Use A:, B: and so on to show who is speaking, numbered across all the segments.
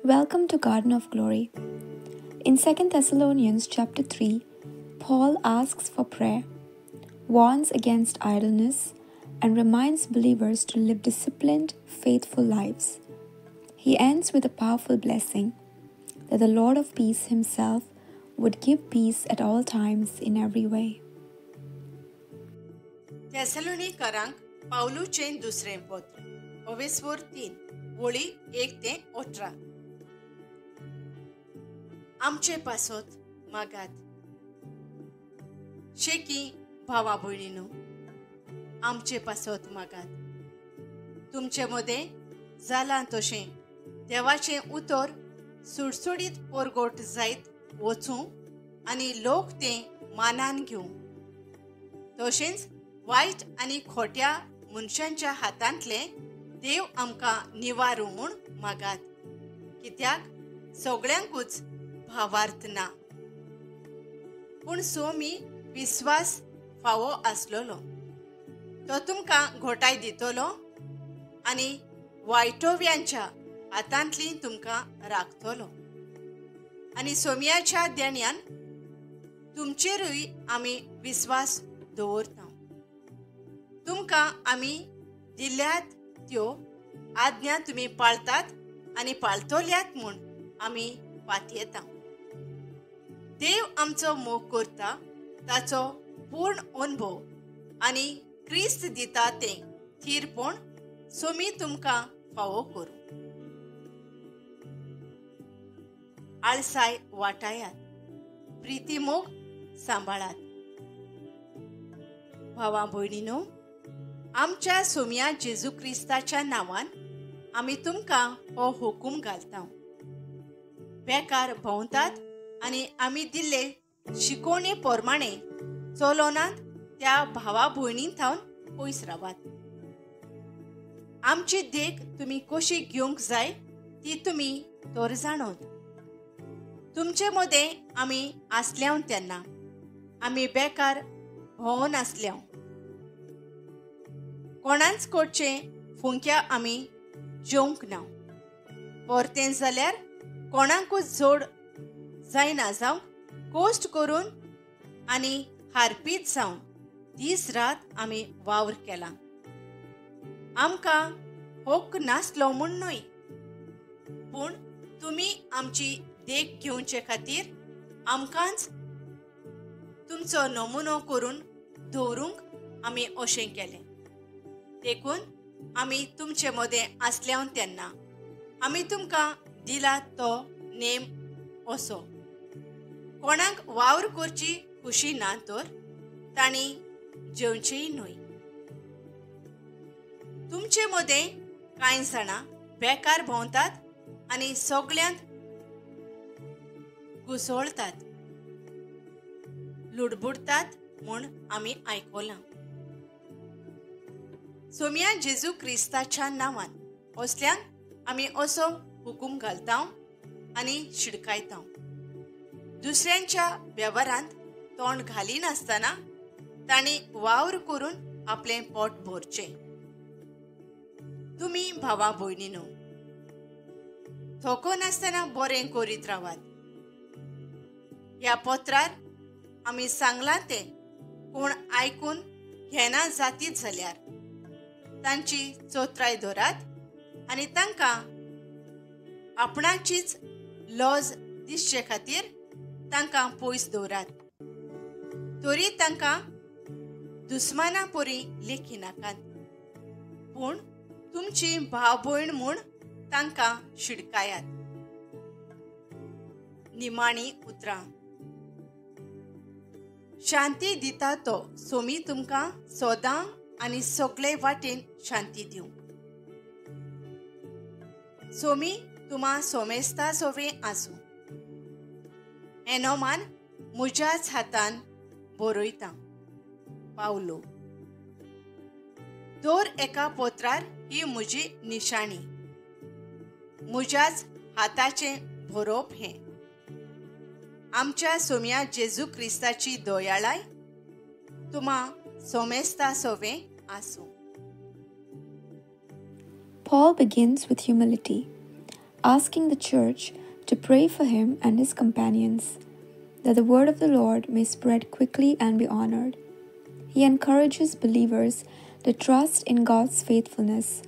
A: Welcome to Garden of Glory. In 2 Thessalonians chapter 3, Paul asks for prayer, warns against idleness, and reminds believers to live disciplined, faithful lives. He ends with a powerful blessing that the Lord of peace himself would give peace at all times in every way.
B: थेसलोनिकांक पाऊलुचें दुसरें पत्र ओवेस्वर 3 वळी 1 ते 18. आमचे पासत मागात शेकी भावा भयणीनो, आमचे पासत मागात. तुमचे मदें जालां तशें देवाचें उतर सुडसुडीत पोरगोट जायत वचूं आनी लोक तें मानान घेवं. तशेंच वायट आनी खोट्या मनशांच्या हातांतले देव आमकां निवारूं म्हूण मागात, कित्याक सगळ्यांकूच भावार्थ ना. पूण सोमी विस्वास फावो आसलोलो, तो तुमकां घोटाय दितलो आनी वायटोव्यांच्या हातांतली तुमकां राखतलो. आनी सोमयाच्या देण्यान तुमचेरूय आमी विस्वास दवरता. तुमकां आमी दिल्यात त्यो आज्ञा तुमी पाळतात आनी पाळतल्यात म्हूण आमी पातयेता. देव आमचो मोग करता ताचो पूर्ण अनुभव आनी क्रिस्त दिता तें थीरपण सोमी तुमकां फावो करूं. आळसाय वाटायात, प्रिती मोग सांबाळात. भावा भयणीनो, आमच्या सोम्या जेजू क्रिस्ताच्या नांवान आमी तुमकां हो हुकूम घालता. बेकार भोंवतात आनी आमी दिल्ले शिकोवणे प्रमाणे चलोनात त्या भावा भयणी थावन पयस रावात. आमची देख तुमी कशी घेवंक जाय ती तुमी तर जाणोत. तुमचे मदें आमी आसल्याव तेन्ना आमी बेकार भोंवनासल्याव कोणाच कडचें फुंक्या आमी जेवंक ना. परतें जाल्यार कोणाकूच जोड जायना जावंक कोश्ट करून आनी हारपीत जावन दीस रात आमी वावर केला. आमकां हक्क नासलो म्हूण न्हय, पूण तुमी आमची देख घेवचे खातीर आमकांच तुमचो नमुनो करून दवरूंक आमी अशें केलें. देखून आमी तुमचे मदें आसल्याव तेन्ना आमी तुमकां दिला तो नेम असो: कोणाक वावर करची खुशी ना तर तांणी जेवचेय न्हय. तुमचे मदें कांय जाणां बेकार भोंवतात आनी सगळ्यांत घुसळटात, लुडबुडतात म्हूण आमी आयकलां. सोम्या जेजू क्रिस्ताच्या नांवान असल्यांक आमी असो हुकूम घालता आनी शिडकायता. दुसऱ्यांच्या वेव्हारांत तोंड घालिनासतना तांणी वावर करून आपलें पोट भरचें. तुमी भावा भयणीनो, थोको नासतना बरें करीत रावात. ह्या पत्रार आमी सांगलां तें कोण आयकून घेना जातीत जाल्यार तांची चोत्राय धरात आनी तांकां आपणाचीच लॉज दिसचे खातीर तांकां पयस दवरात. तरी तांकां दुस्माना परी लेखी नाकात, पूण तुमची भाव भयण म्हूण तांकां शिडकायात. निमाणी उतरां. शांती दिता तो सोमी तुमकां सोदां आनी सगळे वाटेन शांती दिवं. सोमी तुमा सोमेस्ता सोवें आसूं. एनोमान म्हज्याच हातान बरयता. पावलो. दर एका पत्रार ही म्हजी निशाणी. म्हज्याच हाताचें बरोवप हें. आमच्या सोम्या जेजू क्रिस्ताची दयाळाय तुमा सोमेस्ता सोवें आसूं.
A: Paul begins with humility, asking the church to pray for him and his companions, that the word of the Lord may spread quickly and be honored. He encourages believers to trust in God's faithfulness,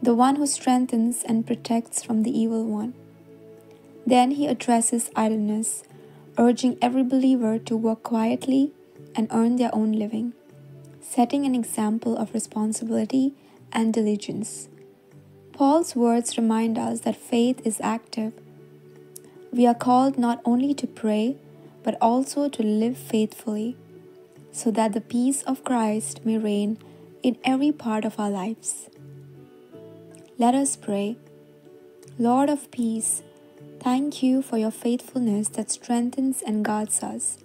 A: the one who strengthens and protects from the evil one. Then he addresses idleness, urging every believer to work quietly and earn their own living, setting an example of responsibility and diligence. Paul's words remind us that faith is active. We are called not only to pray, but also to live faithfully, so that the peace of Christ may reign in every part of our lives. Let us pray. Lord of peace, thank you for your faithfulness that strengthens and guards us.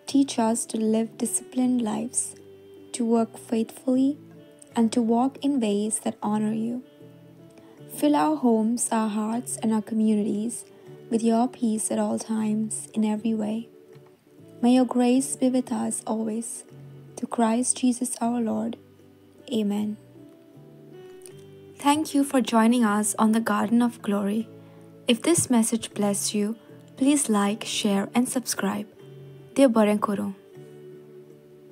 A: Teach us to live disciplined lives, to work faithfully, and to walk in ways that honor you. Fill our homes, our hearts, and our communities with your peace at all times, in every way. May your grace be with us always. Through Christ Jesus our Lord. Amen. Thank you for joining us on the Garden of Glory. If this message blessed you, please like, share, and subscribe. Dear Bare Koro.